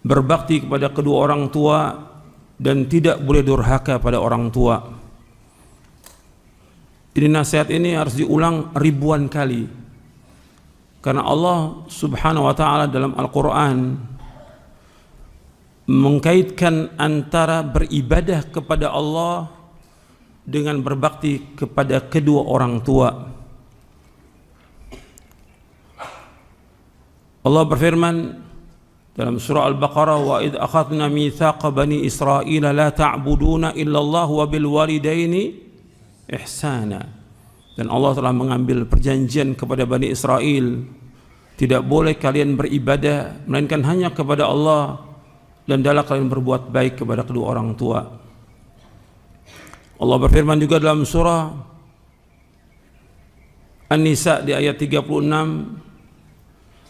berbakti kepada kedua orang tua dan tidak boleh durhaka pada orang tua. Ini nasihat ini harus diulang ribuan kali, karena Allah Subhanahu wa ta'ala dalam Al-Quran mengkaitkan antara beribadah kepada Allah dengan berbakti kepada kedua orang tua. Allah berfirman dalam surah Al-Baqarah, wa idh akhadna mitsaqa bani Israila la ta'buduna illallah wa bil walidaini ihsana. Dan Allah telah mengambil perjanjian kepada Bani Israel, tidak boleh kalian beribadah melainkan hanya kepada Allah, dan hendaklah kalian berbuat baik kepada kedua orang tua. Allah berfirman juga dalam surah An-Nisa di ayat 36,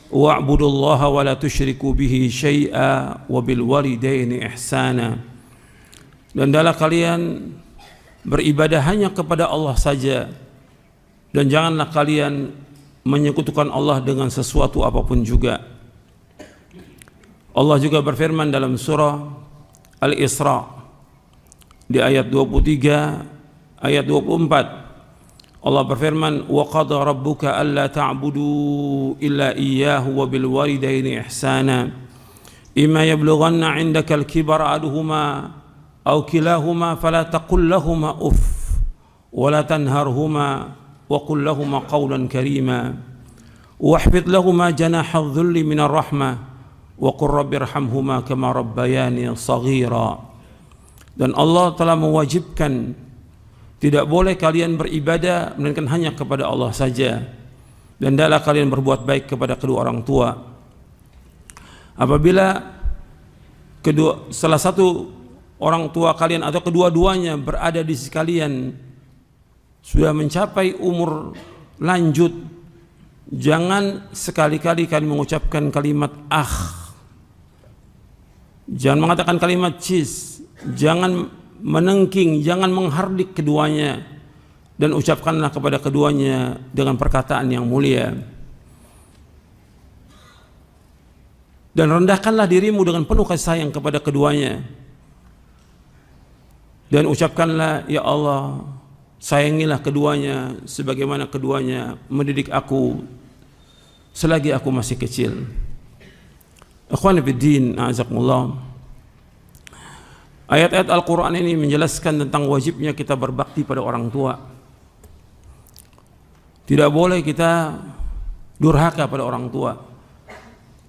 wa'budullaha wa la tusyriku bihi syai'a wa bil walidaini ihsana. Dan hendaklah kalian beribadah hanya kepada Allah saja, dan janganlah kalian menyekutukan Allah dengan sesuatu apapun juga. Allah juga berfirman dalam surah Al-Isra di ayat 23 ayat 24, Allah berfirman, wa qada rabbuka alla ta'budu illa iyyahu wa bil walidaini ihsana imma yablughanna 'indaka al-kibara ahaduhuma aw kilahuma fala taqul lahumā uff wa la tanharhumā wa qul lahumā qawlan karīmā wahfidh lahumā janāha adh-dhulli minar rahmah wa qur rabbirhamhumā kamā rabbayānī shaghīrā. Dan Allah telah mewajibkan tidak boleh kalian beribadah melainkan hanya kepada Allah saja, dan hendaklah kalian berbuat baik kepada kedua orang tua. Apabila salah satu orang tua kalian atau kedua-duanya berada di sisi kalian sudah mencapai umur lanjut, jangan sekali-kali kalian mengucapkan kalimat jangan mengatakan kalimat cis, jangan menengking, jangan menghardik keduanya, dan ucapkanlah kepada keduanya dengan perkataan yang mulia. Dan rendahkanlah dirimu dengan penuh kasih sayang kepada keduanya, dan ucapkanlah, ya Allah, sayangilah keduanya sebagaimana keduanya mendidik aku selagi aku masih kecil. Ikhwan fiddin, a'azakumullah. Ayat-ayat Al-Quran ini menjelaskan tentang wajibnya kita berbakti pada orang tua. Tidak boleh kita durhaka pada orang tua,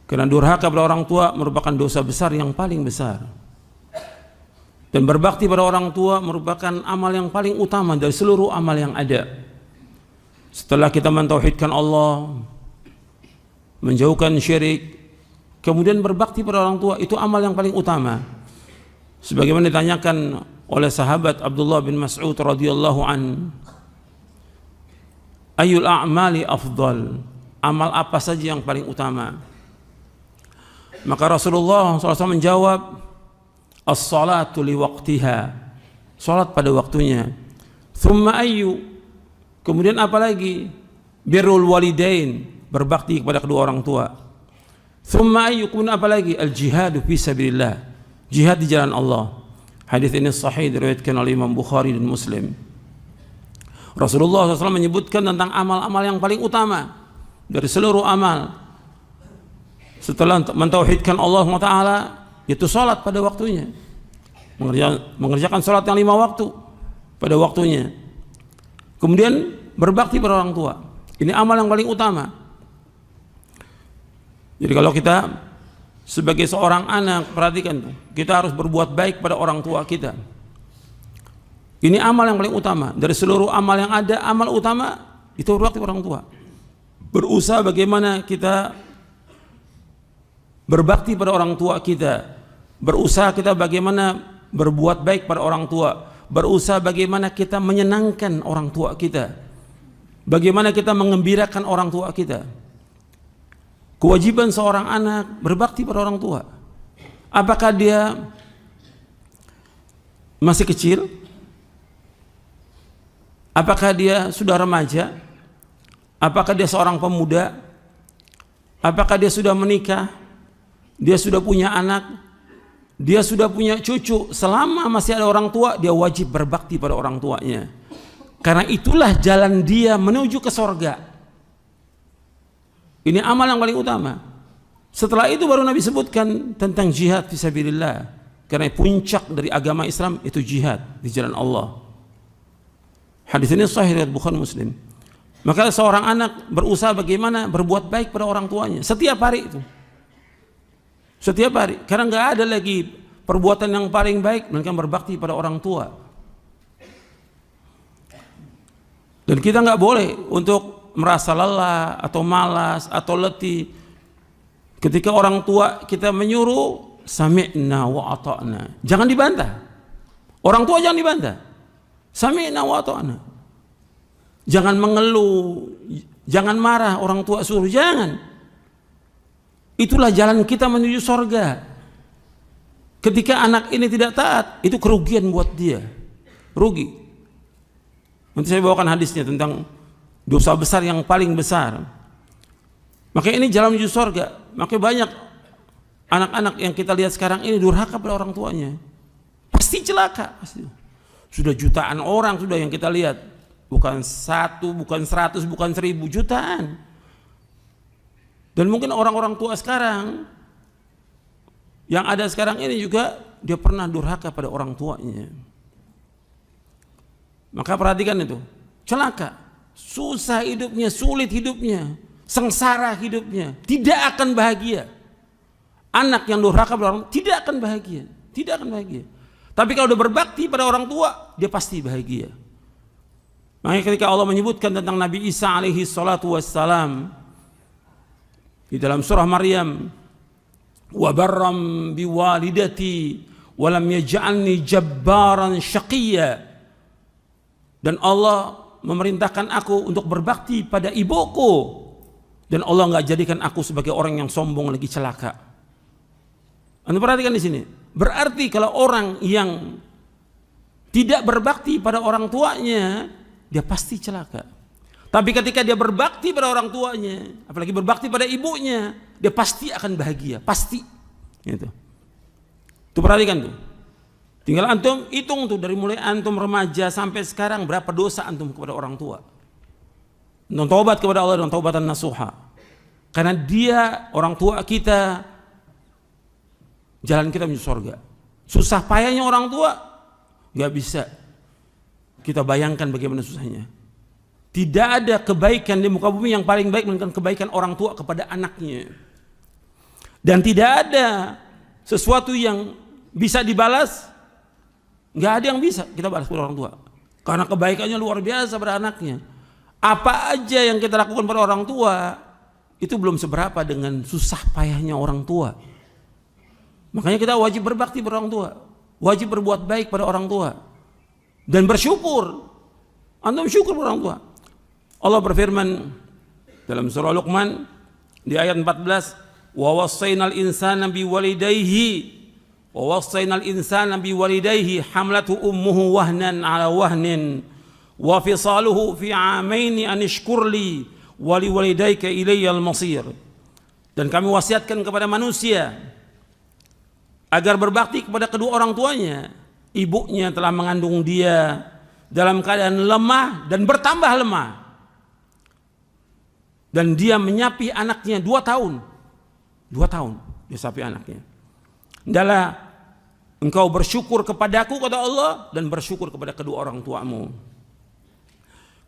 karena durhaka pada orang tua merupakan dosa besar yang paling besar. Dan berbakti pada orang tua merupakan amal yang paling utama dari seluruh amal yang ada. Setelah kita mentauhidkan Allah, menjauhkan syirik, kemudian berbakti pada orang tua, itu amal yang paling utama. Sebagaimana ditanyakan oleh sahabat Abdullah bin Mas'ud radhiyallahu an, ayyul a'mali afdal, amal apa saja yang paling utama? Maka Rasulullah SAW menjawab, as-salatu li waqtiha, salat pada waktunya. Thumma ayyu, kemudian apa lagi? Birrul walidain, berbakti kepada kedua orang tua. Thumma ayyu, kemudian apa lagi? Al-jihadu fi sabilillah, jihad di jalan Allah. Hadis ini sahih diriwayatkan oleh Imam Bukhari dan Muslim. Rasulullah SAW menyebutkan tentang amal-amal yang paling utama dari seluruh amal setelah mentauhidkan Allah SWT, yaitu salat pada waktunya, mengerjakan salat yang 5 waktu pada waktunya, kemudian berbakti pada orang tua. Ini amal yang paling utama. Jadi kalau kita sebagai seorang anak, perhatikan tuh, kita harus berbuat baik pada orang tua kita. Ini amal yang paling utama dari seluruh amal yang ada. Amal utama itu berbakti pada orang tua. Berusaha bagaimana kita berbakti pada orang tua kita, berusaha kita bagaimana berbuat baik pada orang tua, berusaha bagaimana kita menyenangkan orang tua kita, bagaimana kita mengembirakan orang tua kita. Kewajiban seorang anak berbakti pada orang tua. Apakah dia masih kecil? Apakah dia sudah remaja? Apakah dia seorang pemuda? Apakah dia sudah menikah? Dia sudah punya anak? Dia sudah punya cucu? Selama masih ada orang tua, dia wajib berbakti pada orang tuanya. Karena itulah jalan dia menuju ke sorga. Ini amal yang paling utama. Setelah itu baru Nabi sebutkan tentang jihad fisabilillah. Karena puncak dari agama Islam itu jihad di jalan Allah. Hadis ini sahih riwayat Bukhari Muslim. Maka seorang anak berusaha bagaimana berbuat baik pada orang tuanya setiap hari itu. Setiap hari. Karena nggak ada lagi perbuatan yang paling baik melainkan berbakti pada orang tua. Dan kita nggak boleh untuk merasa lelah atau malas atau letih ketika orang tua kita menyuruh sami'na wa ata'na. Jangan dibantah. Orang tua jangan dibantah. Sami'na wa ata'na. Jangan mengeluh, jangan marah orang tua suruh, jangan. Itulah jalan kita menuju sorga. Ketika anak ini tidak taat, itu kerugian buat dia. Rugi. Nanti saya bawakan hadisnya tentang dosa besar yang paling besar. Maka ini jalan menuju sorga. Maka banyak anak-anak yang kita lihat sekarang ini durhaka pada orang tuanya. Pasti celaka. Pasti. Sudah jutaan orang sudah yang kita lihat. Bukan 1, bukan 100, bukan 1000, jutaan. Dan mungkin orang-orang tua sekarang yang ada sekarang ini juga dia pernah durhaka pada orang tuanya. Maka perhatikan itu, celaka, susah hidupnya, sulit hidupnya, sengsara hidupnya, tidak akan bahagia. Anak yang durhaka pada orang tidak akan bahagia, tidak akan bahagia. Tapi kalau dia berbakti pada orang tua, dia pasti bahagia. Makanya ketika Allah menyebutkan tentang Nabi Isa alaihi salatu wassalam di dalam surah Maryam, wa barram biwalidati wa lam yaj'alni jabbaran syaqiyya, dan Allah memerintahkan aku untuk berbakti pada ibuku, dan Allah enggak jadikan aku sebagai orang yang sombong lagi celaka. Anda perhatikan di sini, berarti kalau orang yang tidak berbakti pada orang tuanya, dia pasti celaka. Tapi ketika dia berbakti pada orang tuanya, apalagi berbakti pada ibunya, dia pasti akan bahagia, pasti. Gitu. Tuh perhatikan tuh. Tinggal antum hitung tuh dari mulai antum remaja sampai sekarang berapa dosa antum kepada orang tua. Dan taubat kepada Allah dan taubatan nasuha. Karena dia orang tua kita, jalan kita menuju surga. Susah payahnya orang tua nggak bisa kita bayangkan bagaimana susahnya. Tidak ada kebaikan di muka bumi yang paling baik melainkan kebaikan orang tua kepada anaknya. Dan tidak ada sesuatu yang bisa dibalas, nggak ada yang bisa kita balas kepada orang tua. Karena kebaikannya luar biasa pada anaknya. Apa aja yang kita lakukan pada orang tua itu belum seberapa dengan susah payahnya orang tua. Makanya kita wajib berbakti pada orang tua, wajib berbuat baik pada orang tua. Dan bersyukur, antum syukur pada orang tua. Allah berfirman dalam surah Luqman di ayat 14, wa wassaynal insana biwalidayhi hamlathu ummuhu wahnan ala wahnin wa fisaluhu fi 'amaini an ishkurli wa liwalidayka ilayyal masir. Dan kami wasiatkan kepada manusia agar berbakti kepada kedua orang tuanya. Ibunya telah mengandung dia dalam keadaan lemah dan bertambah lemah. Dan dia menyapi anaknya 2 tahun. 2 tahun dia sapi anaknya. Hendaklah engkau bersyukur kepadaku, kata Allah, dan bersyukur kepada kedua orang tuamu.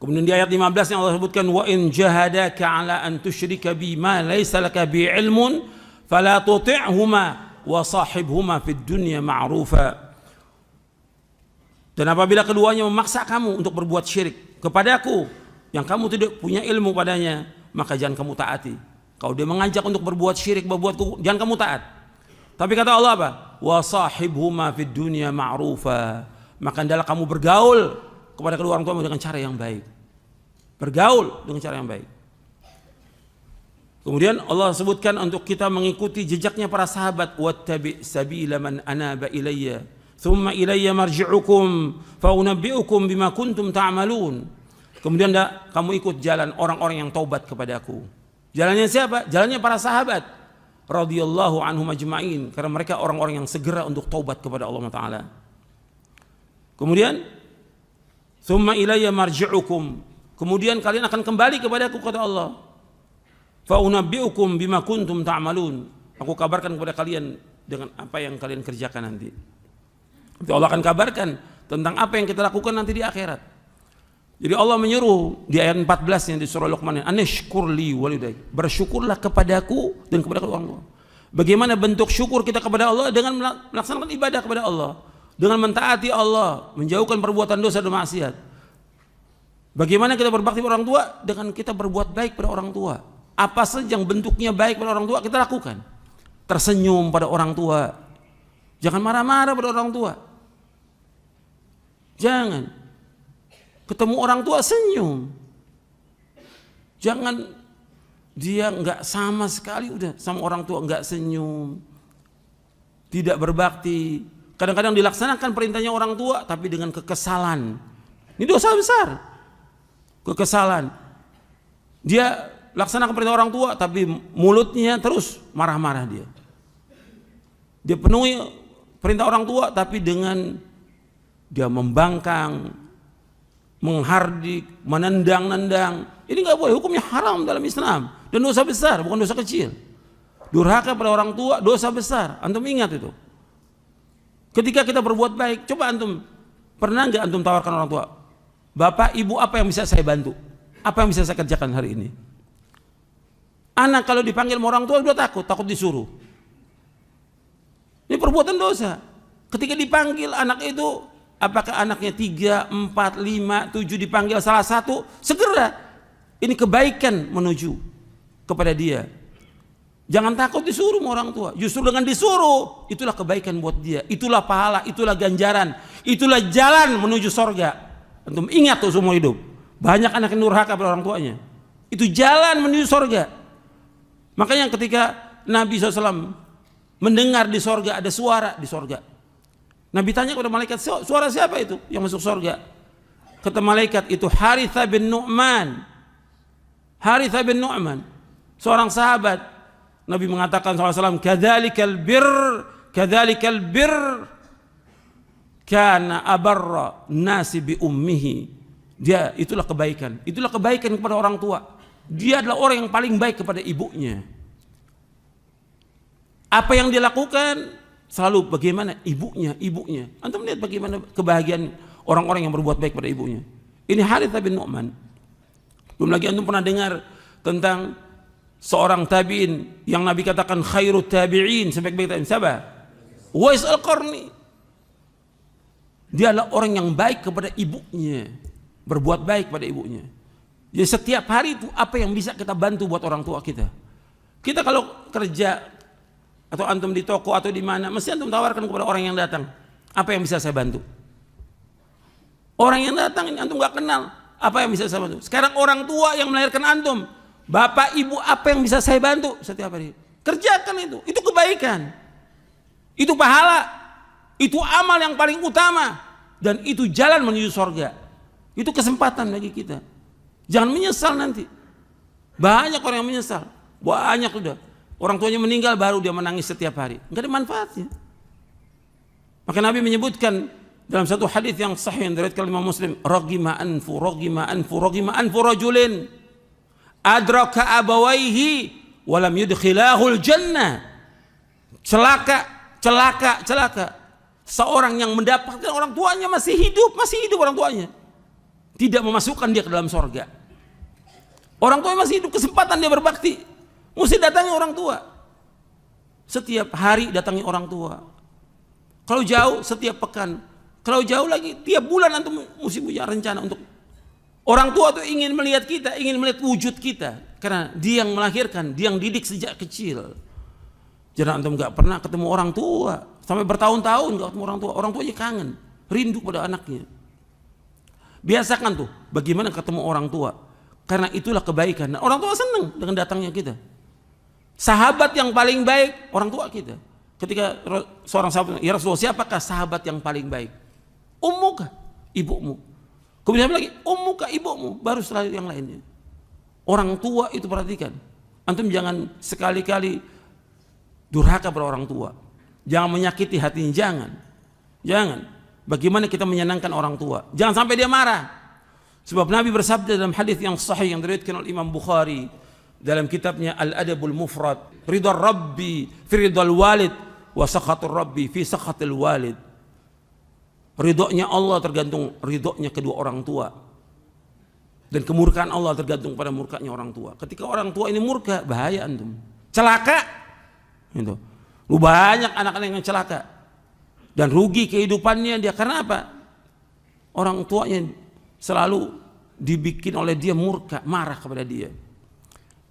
Kemudian di ayat 15 yang Allah sebutkan, wa in jahadaka ala an tusyrika bi ma laysa laka bi ilmun fala tuti'huma wa sahibhuma fid dunya ma'rufa. Dan apabila keduanya memaksa kamu untuk berbuat syirik kepadaku yang kamu tidak punya ilmu padanya, maka jangan kamu taati. Kalau dia mengajak untuk berbuat syirik, jangan kamu taat. Tapi kata Allah apa? Wa sahibhuma fid dunya ma'rufa. Maka hendaklah kamu bergaul kepada kedua orang tuamu dengan cara yang baik. Bergaul dengan cara yang baik. Kemudian Allah sebutkan untuk kita mengikuti jejaknya para sahabat, wattabi' sabila man anaba ilayya thumma ilayya marji'ukum fa unabbi'ukum bima kuntum ta'malun. Kemudian kamu ikut jalan orang-orang yang taubat kepadaku. Jalannya siapa? Jalannya para sahabat radhiyallahu anhum ajma'in, karena mereka orang-orang yang segera untuk taubat kepada Allah Ta'ala. Kemudian tsumma ilayya marji'ukum, kemudian kalian akan kembali kepadaku, kata Allah. Fa unabbi'ukum bima kuntum ta'malun, aku kabarkan kepada kalian dengan apa yang kalian kerjakan nanti. Nanti Allah akan kabarkan tentang apa yang kita lakukan nanti di akhirat. Jadi Allah menyuruh di ayat 14 yang di surah Luqman, anashkurli walidaik, bersyukurlah kepadaku dan kepada orang tua. Bagaimana bentuk syukur kita kepada Allah? Dengan melaksanakan ibadah kepada Allah, dengan mentaati Allah, menjauhkan perbuatan dosa dan maksiat. Bagaimana kita berbakti pada orang tua? Dengan kita berbuat baik pada orang tua. Apa saja yang bentuknya baik pada orang tua kita lakukan. Tersenyum pada orang tua, jangan marah-marah pada orang tua. Jangan. Ketemu orang tua senyum. Jangan dia nggak sama sekali udah sama orang tua nggak senyum, tidak berbakti. Kadang-kadang dilaksanakan perintahnya orang tua tapi dengan kekesalan. Ini dosa besar. Kekesalan. Dia laksanakan perintah orang tua tapi mulutnya terus marah-marah dia. Dia penuhi perintah orang tua tapi dengan dia membangkang, menghardik, menendang-nendang. Ini nggak boleh, hukumnya haram dalam Islam dan dosa besar, bukan dosa kecil. Durhaka pada orang tua dosa besar. Antum ingat itu. Ketika kita berbuat baik, coba antum pernah nggak antum tawarkan orang tua, Bapak, Ibu, apa yang bisa saya bantu? Apa yang bisa saya kerjakan hari ini? Anak kalau dipanggil sama orang tua udah takut disuruh. Ini perbuatan dosa. Ketika dipanggil anak itu, apakah anaknya 3, 4, 5, 7 dipanggil salah satu, segera. Ini kebaikan menuju kepada dia. Jangan takut disuruh sama orang tua. Justru dengan disuruh, itulah kebaikan buat dia. Itulah pahala, itulah ganjaran. Itulah jalan menuju sorga. Antum ingat tuh seumur hidup. Banyak anak yang durhaka pada orang tuanya. Itu jalan menuju sorga. Makanya ketika Nabi SAW mendengar di sorga ada suara di sorga, Nabi tanya kepada malaikat, suara siapa itu yang masuk surga? Kata malaikat, itu Harithah bin Nu'man. Harithah bin Nu'man, seorang sahabat. Nabi mengatakan SAW, kadzalikal bir kana abarra nasi bi ummihi. Dia itulah kebaikan kepada orang tua. Dia adalah orang yang paling baik kepada ibunya. Apa yang dia lakukan selalu bagaimana ibunya. Antum lihat bagaimana kebahagiaan orang-orang yang berbuat baik pada ibunya. Ini Harithah bin Nu'man. Belum lagi antum pernah dengar tentang seorang tabi'in yang Nabi katakan khairut tabi'in, sebaik-baik tabi'in. Siapa? Uwais Al-Qarni. Dia adalah orang yang baik kepada ibunya, berbuat baik pada ibunya. Jadi setiap hari itu apa yang bisa kita bantu buat orang tua kita. Kita kalau kerja atau antum di toko atau di mana, mesti antum tawarkan kepada orang yang datang, apa yang bisa saya bantu? Orang yang datang ini antum gak kenal, apa yang bisa saya bantu? Sekarang orang tua yang melahirkan antum, bapak ibu, apa yang bisa saya bantu? Setiap hari kerjakan itu kebaikan, itu pahala, itu amal yang paling utama, dan itu jalan menuju surga. Itu kesempatan bagi kita. Jangan menyesal nanti. Banyak orang yang menyesal, banyak udah. Orang tuanya meninggal baru dia menangis setiap hari. Enggak ada manfaatnya. Maka Nabi menyebutkan dalam satu hadis yang sahih yang diriwayatkan Imam Muslim, ragima anfu rajulin adraka abawaihi wa lam yudkhilahul jannah. Celaka. Seorang yang mendapatkan orang tuanya masih hidup orang tuanya, tidak memasukkan dia ke dalam surga. Orang tuanya masih hidup, kesempatan dia berbakti. Mesti datangi orang tua. Setiap hari datangi orang tua. Kalau jauh setiap pekan. Kalau jauh lagi tiap bulan antum mesti punya rencana untuk orang tua tuh ingin melihat kita, ingin melihat wujud kita. Karena dia yang melahirkan, dia yang didik sejak kecil. Jadi antum nggak pernah ketemu orang tua sampai bertahun-tahun nggak ketemu orang tua. Orang tuanya kangen, rindu pada anaknya. Biasakan tuh bagaimana ketemu orang tua. Karena itulah kebaikan. Nah, orang tua senang dengan datangnya kita. Sahabat yang paling baik orang tua kita. Ketika seorang sahabat, ya Rasulullah, siapakah sahabat yang paling baik? Ummuka, ibumu. Kemudian lagi, ummuka, ibumu, baru setelah yang lainnya. Orang tua itu perhatikan. Antum jangan sekali-kali durhaka pada orang tua. Jangan menyakiti hatinya, jangan. Jangan. Bagaimana kita menyenangkan orang tua? Jangan sampai dia marah. Sebab Nabi bersabda dalam hadis yang sahih yang diriwayatkan oleh Imam Bukhari dalam kitabnya Al-Adabul Mufrad, ridha Rabbi fi ridhal walid wa sakhatur Rabbi fi sakhatil walid. Ridhonya Allah tergantung ridhonya kedua orang tua. Dan kemurkaan Allah tergantung pada murkanya orang tua. Ketika orang tua ini murka, bahaya antum. Celaka. Gitu. Lu banyak anak-anak yang celaka. Dan rugi kehidupannya dia. Karena apa? Orang tuanya selalu dibikin oleh dia murka, marah kepada dia.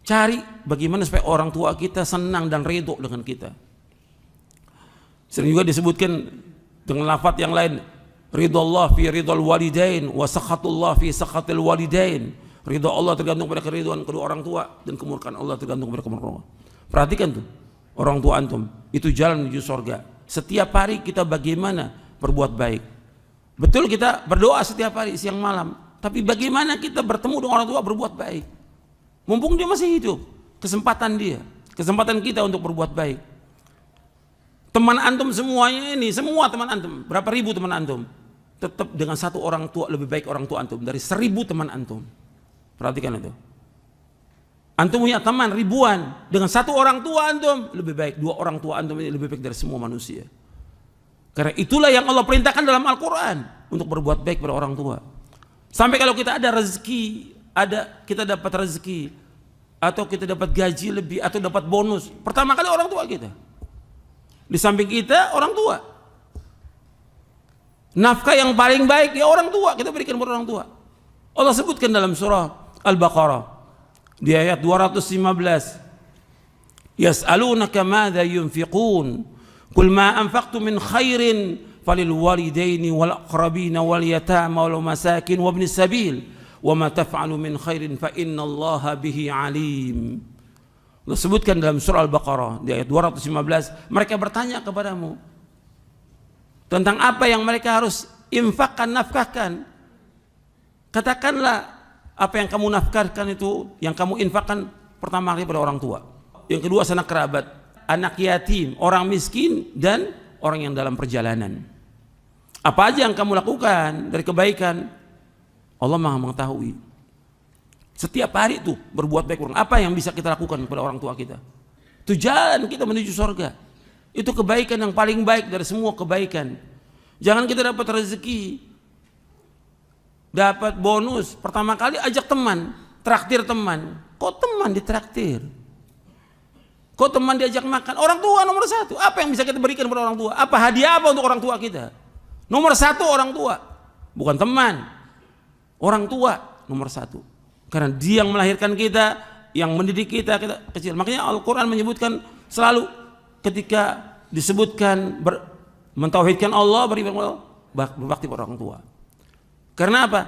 Cari bagaimana supaya orang tua kita senang dan ridho dengan kita. Sering juga disebutkan dengan lafaz yang lain, ridallah fi ridal walidain wa sakhatullah fi sakhatil walidain. Ridha Allah tergantung pada keriduan kedua orang tua dan kemurkaan Allah tergantung pada kemurkaan Allah. Perhatikan tuh, orang tua antum, itu jalan menuju surga. Setiap hari kita bagaimana berbuat baik. Betul kita berdoa setiap hari siang malam, tapi bagaimana kita bertemu dengan orang tua berbuat baik. Mumpung dia masih hidup, kesempatan dia, kesempatan kita untuk berbuat baik. Teman antum semuanya ini, semua teman antum, berapa ribu teman antum, tetap dengan satu orang tua lebih baik orang tua antum dari 1000 teman antum. Perhatikan itu. Antum punya teman ribuan, dengan satu orang tua antum lebih baik, 2 orang tua antum ini lebih baik dari semua manusia. Karena itulah yang Allah perintahkan dalam Al-Quran untuk berbuat baik pada orang tua. Sampai kalau kita ada rezeki, kita dapat rezeki, atau kita dapat gaji lebih, atau dapat bonus, pertama kali orang tua kita. Di samping kita orang tua. Nafkah yang paling baik ya orang tua, kita berikan kepada orang tua. Allah sebutkan dalam surah Al-Baqarah di ayat 215, yas'alunaka madza yunfiqun qul ma anfaqtum min khairin falil walidaini wal aqrabina wal yatama wal masakin wa ibnis sabil wa ma taf'alu min khairin fa innallaha bihi alim. Allah sebutkan dalam surah Al-Baqarah di ayat 215, mereka bertanya kepadamu tentang apa yang mereka harus infakkan, nafkahkan. Katakanlah apa yang kamu nafkahkan itu, yang kamu infakkan pertama kali pada orang tua, yang kedua sanak kerabat, anak yatim, orang miskin, dan orang yang dalam perjalanan. Apa aja yang kamu lakukan dari kebaikan, Allah Maha mengetahui. Setiap hari itu berbuat baik orang. Apa yang bisa kita lakukan kepada orang tua kita? Itu jalan kita menuju surga. Itu kebaikan yang paling baik dari semua kebaikan. Jangan kita dapat rezeki, dapat bonus, pertama kali ajak teman, traktir teman. Kok teman ditraktir? Kok teman diajak makan? Orang tua nomor 1. Apa yang bisa kita berikan kepada orang tua? Apa hadiah apa untuk orang tua kita? Nomor 1 orang tua, bukan teman. Orang tua nomor 1. Karena dia yang melahirkan kita, yang mendidik kita kecil. Makanya Al-Quran menyebutkan selalu ketika disebutkan mentauhidkan Allah, berbakti pada orang tua. Karena apa?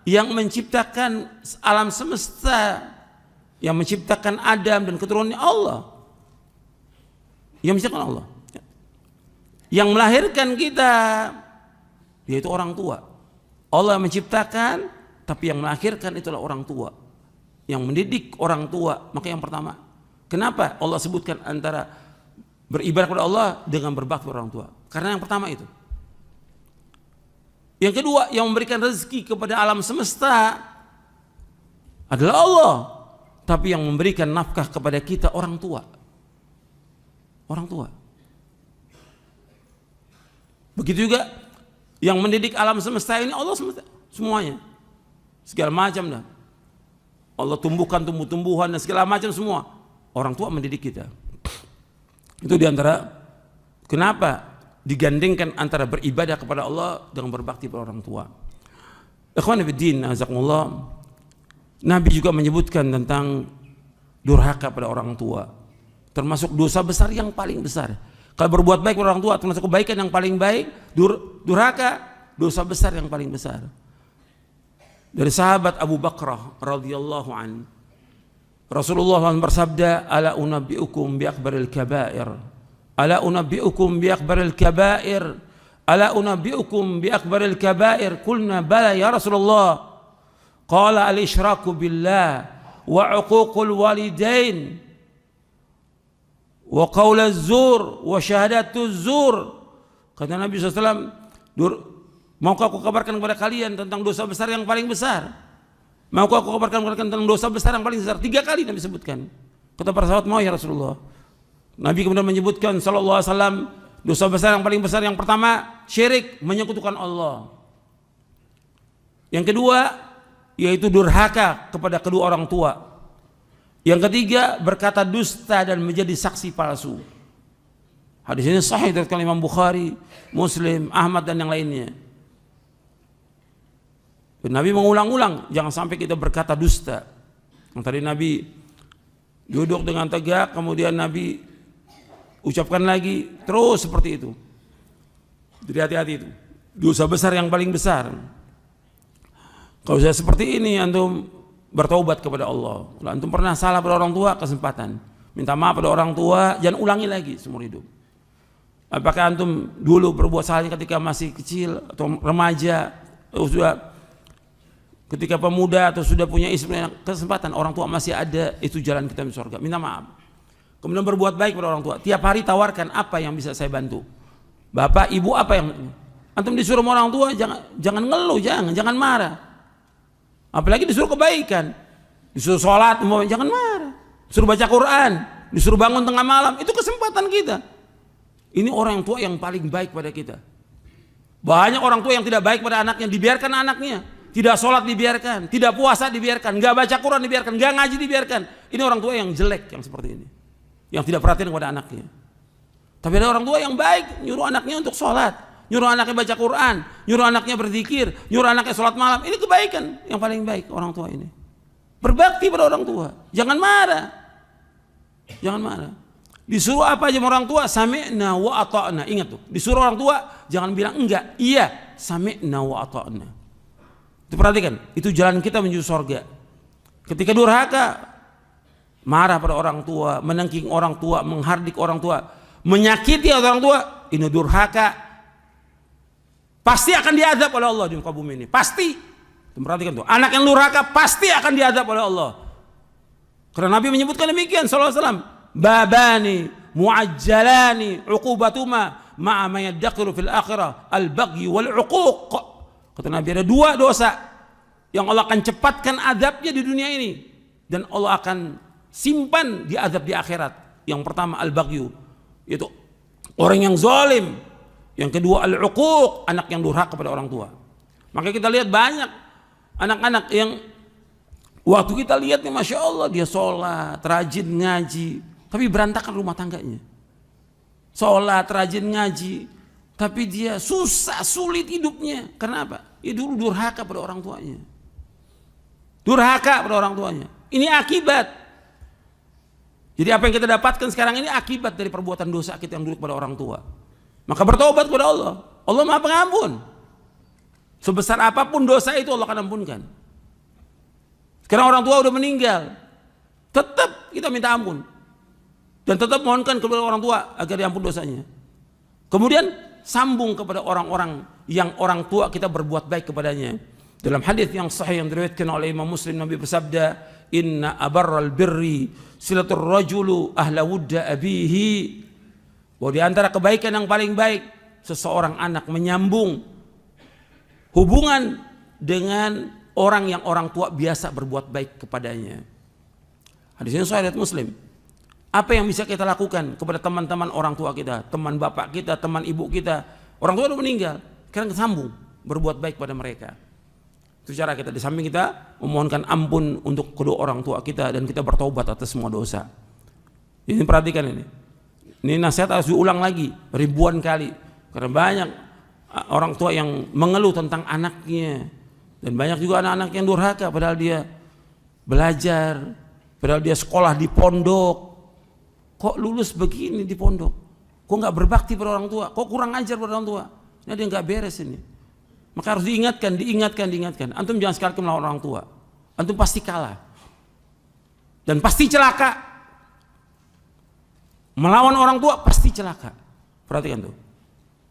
Yang menciptakan alam semesta, yang menciptakan Adam dan keturunannya Allah. Yang menciptakan Allah. Yang melahirkan kita, yaitu orang tua. Allah menciptakan, tapi yang melahirkan itulah orang tua, yang mendidik orang tua. Maka yang pertama, kenapa Allah sebutkan antara beribadah kepada Allah dengan berbakti kepada orang tua? Karena yang pertama itu. Yang kedua, yang memberikan rezeki kepada alam semesta adalah Allah, tapi yang memberikan nafkah kepada kita orang tua. Orang tua. Begitu juga yang mendidik alam semesta ini Allah semesta, semuanya. Segala macam dah. Allah tumbuhkan tumbuh-tumbuhan dan segala macam semua. Orang tua mendidik kita. Itu diantara kenapa digandengkan antara beribadah kepada Allah dengan berbakti pada orang tua. Ikhwan fillah, azakumullah. Nabi juga menyebutkan tentang durhaka pada orang tua. Termasuk dosa besar yang paling besar. Kalau berbuat baik kepada orang tua termasuk kebaikan yang paling baik, durhaka dosa besar yang paling besar. Dari sahabat Abu Bakrah radhiyallahu an, Rasulullah SAW bersabda, ala unabbiukum bi akbaril kabair, ala unabbiukum bi akbaril kabair, ala unabbiukum bi akbaril kabair. Qulna bala ya Rasulullah. Qala al-isyraku billah wa uququl walidain wa qaulaz zur wa syahadatuz zur. Kata Nabi SAW, maukah aku kabarkan kepada kalian tentang dosa besar yang paling besar? Maukah aku kabarkan kepada kalian tentang dosa besar yang paling besar? 3 kali Nabi sebutkan. Kata para sahabat, mau ya Rasulullah. Nabi kemudian menyebutkan sallallahu alaihi wasallam, dosa besar yang paling besar yang pertama syirik, menyekutukan Allah. Yang kedua yaitu durhaka kepada kedua orang tua. Yang ketiga berkata dusta dan menjadi saksi palsu. Hadis ini sahih dari Imam Bukhari, Muslim, Ahmad dan yang lainnya. Dan Nabi mengulang-ulang jangan sampai kita berkata dusta. Yang tadi Nabi duduk dengan tegak, kemudian Nabi ucapkan lagi, terus seperti itu. Jadi hati-hati itu. Dosa besar yang paling besar. Kalau saya seperti ini, antum bertaubat kepada Allah. Kalau antum pernah salah pada orang tua, kesempatan. Minta maaf pada orang tua, jangan ulangi lagi seumur hidup. Apakah antum dulu berbuat salah ketika masih kecil atau remaja, atau sudah ketika pemuda atau sudah punya istri, kesempatan orang tua masih ada, itu jalan kita menuju surga. Minta maaf. Kemudian berbuat baik pada orang tua. Tiap hari tawarkan apa yang bisa saya bantu. Bapak, ibu apa yang antum disuruh sama orang tua, jangan ngeluh, jangan marah. Apalagi disuruh kebaikan, disuruh sholat, jangan marah. Disuruh baca Quran, disuruh bangun tengah malam, itu kesempatan kita. Ini orang tua yang paling baik pada kita. Banyak orang tua yang tidak baik pada anaknya, dibiarkan anaknya. Tidak sholat dibiarkan, tidak puasa dibiarkan, nggak baca Quran dibiarkan, nggak ngaji dibiarkan. Ini orang tua yang jelek yang seperti ini, yang tidak perhatian kepada anaknya. Tapi ada orang tua yang baik, nyuruh anaknya untuk sholat, nyuruh anaknya baca Quran, nyuruh anaknya berzikir, nyuruh anaknya sholat malam. Ini kebaikan yang paling baik orang tua ini. Berbakti pada orang tua, jangan marah, jangan marah. Disuruh apa aja sama orang tua, sami'na wa ata'na. Ingat tuh, disuruh orang tua jangan bilang enggak, iya, sami'na wa ata'na. Itu perhatikan, itu jalan kita menuju surga. Ketika durhaka, marah pada orang tua, menengking orang tua, menghardik orang tua, menyakiti orang tua, ini durhaka, pasti akan diazab oleh Allah di muka bumi ini. Pasti. Perhatikan tuh, anak yang durhaka pasti akan diazab oleh Allah. Karena Nabi menyebutkan demikian sallallahu alaihi wasallam, babani muajjalani uqubatuma ma'a ma yadakhiru fil akhirah al-baghy wal 'uquq. Kata Nabi, ada 2 dosa yang Allah akan cepatkan azabnya di dunia ini dan Allah akan simpan di azab di akhirat. Yang pertama al-baghyu, yaitu orang yang zalim. Yang kedua al-'uquq, anak yang durhaka kepada orang tua. Maka kita lihat banyak anak-anak yang waktu kita lihat nih, Masya Allah, dia sholat, rajin ngaji, tapi berantakan rumah tangganya. Sholat, rajin ngaji, tapi dia susah, sulit hidupnya. Kenapa? Ya dulu durhaka pada orang tuanya. Durhaka pada orang tuanya. Ini akibat. Jadi apa yang kita dapatkan sekarang ini akibat dari perbuatan dosa kita yang dulu pada orang tua. Maka bertobat kepada Allah. Allah Maha Pengampun. Sebesar apapun dosa itu Allah akan ampunkan. Sekarang orang tua udah meninggal, tetap kita minta ampun dan tetap mohonkan kepada orang tua agar diampun dosanya. Kemudian sambung kepada orang-orang yang orang tua kita berbuat baik kepadanya. Dalam hadis yang sahih yang diriwayatkan oleh Imam Muslim, Nabi bersabda, "Inna abarral birri silatur rajulu ahla wudda abihi." Bahwa di antara kebaikan yang paling baik, seseorang anak menyambung hubungan dengan orang yang orang tua biasa berbuat baik kepadanya. Hadis ini sahih riwayat Muslim. Apa yang bisa kita lakukan kepada teman-teman orang tua kita, teman bapak kita, teman ibu kita, orang tua sudah meninggal, sekarang kita sambung berbuat baik pada mereka. Itu cara kita, di samping kita memohonkan ampun untuk kedua orang tua kita dan kita bertobat atas semua dosa. Ini perhatikan ini. Ini nasihat harus diulang lagi ribuan kali karena banyak orang tua yang mengeluh tentang anaknya. Dan banyak juga anak-anak yang durhaka padahal dia belajar, padahal dia sekolah di pondok. Kok lulus begini di pondok? Kok nggak berbakti pada orang tua? Kok kurang ajar pada orang tua? Ini ada yang nggak beres ini. Maka harus diingatkan. Antum jangan sekali melawan orang tua. Antum pasti kalah. Dan pasti celaka. Melawan orang tua pasti celaka. Perhatikan tuh.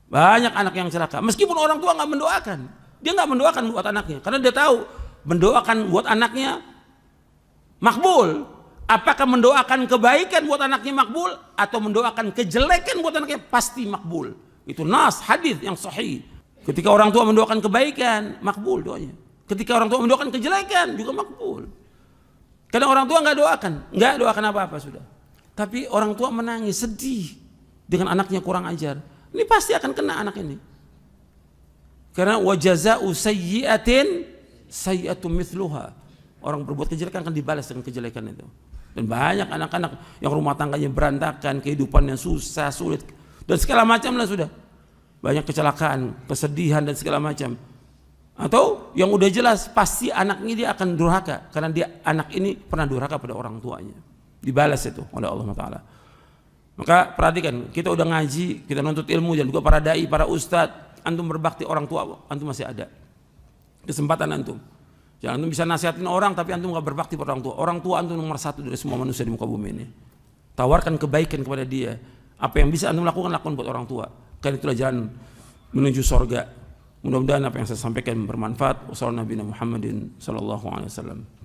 Banyak anak yang celaka. Meskipun orang tua nggak mendoakan. Dia nggak mendoakan buat anaknya, karena dia tahu mendoakan buat anaknya makbul, Apakah mendoakan kebaikan buat anaknya makbul atau mendoakan kejelekan buat anaknya pasti makbul. Itu nas hadis yang sahih. Ketika orang tua mendoakan kebaikan, makbul doanya. Ketika orang tua mendoakan kejelekan juga makbul. Karena orang tua nggak doakan apa-apa sudah. Tapi orang tua menangis, sedih dengan anaknya kurang ajar. Ini pasti akan kena anak ini. Karena wajaza'u sayyi'atin sayyi'atun mithluha. Orang berbuat kejelekan akan dibalas dengan kejelekan itu. Dan banyak anak-anak yang rumah tangganya berantakan, kehidupannya susah, sulit, dan segala macam lah sudah. Banyak kecelakaan, kesedihan dan segala macam. Atau yang udah jelas pasti anaknya dia akan durhaka karena anak ini pernah durhaka pada orang tuanya. Dibalas itu oleh Allah Taala. Maka perhatikan, kita udah ngaji, kita nuntut ilmu, dan juga para dai, para ustadz, antum berbakti orang tua, antum masih ada kesempatan antum. Jangan antum bisa nasihatin orang tapi antum gak berbakti pada orang tua. Orang tua antum nomor satu dari semua manusia di muka bumi ini. Tawarkan kebaikan kepada dia. Apa yang bisa antum lakukan buat orang tua. Karena itulah jalan menuju sorga. Mudah-mudahan apa yang saya sampaikan bermanfaat. Wassalamualaikum warahmatullahi wabarakatuh.